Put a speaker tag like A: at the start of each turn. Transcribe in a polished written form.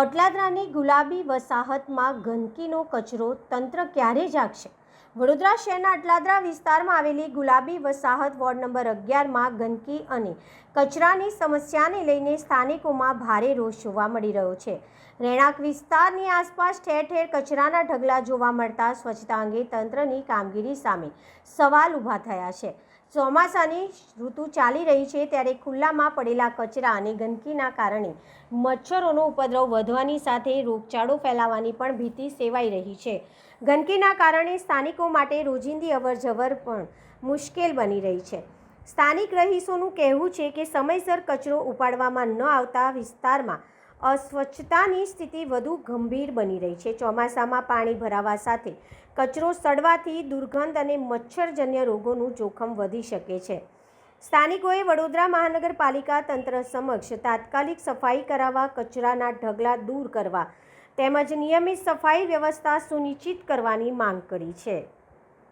A: અટલાદરાની ગુલાબી વસાહતમાં ગંદકીનો કચરો, તંત્ર ક્યારે જાગશે? વડોદરા શહેરના અટલાદરા વિસ્તારમાં આવેલી ગુલાબી વસાહત વોર્ડ નંબર 11માં ગંદકી અને કચરાની સમસ્યાને લઈને સ્થાનિકોમાં ભારે રોષ જોવા મળી રહ્યો છે. રહેણાંક વિસ્તારની આસપાસ ઠેર ઠેર કચરાના ઢગલા જોવા મળતા સ્વચ્છતા અંગે તંત્રની કામગીરી સામે સવાલ ઊભા થયા છે. ચોમાસાની ઋતુ ચાલી રહી છે ત્યારે ખુલ્લામાં પડેલા કચરા અને ગંદકીના કારણે મચ્છરોનો ઉપદ્રવ વધવાની સાથે રોગચાળો ફેલાવાની પણ ભીતિ સેવાઈ રહી છે. ગંદકીના કારણે સ્થાનિકો માટે રોજિંદી અવરજવર પણ મુશ્કેલ બની રહી છે. સ્થાનિક રહીશોનું કહેવું છે કે સમયસર કચરો ઉપાડવામાં ન આવતા વિસ્તારમાં અસ્વચ્છતાની સ્થિતિ વધુ ગંભીર બની રહી છે. ચોમાસામાં પાણી ભરાવા સાથે કચરો સડવાથી દુર્ગંધ અને મચ્છરજન્ય રોગોનું જોખમ વધી શકે છે. સ્થાનિકોએ વડોદરા મહાનગરપાલિકા તંત્ર સમક્ષ તાત્કાલિક સફાઈ કરાવવા, કચરાના ઢગલા દૂર કરવા તેમજ નિયમિત સફાઈ વ્યવસ્થા સુનિશ્ચિત કરવાની માંગ કરી છે.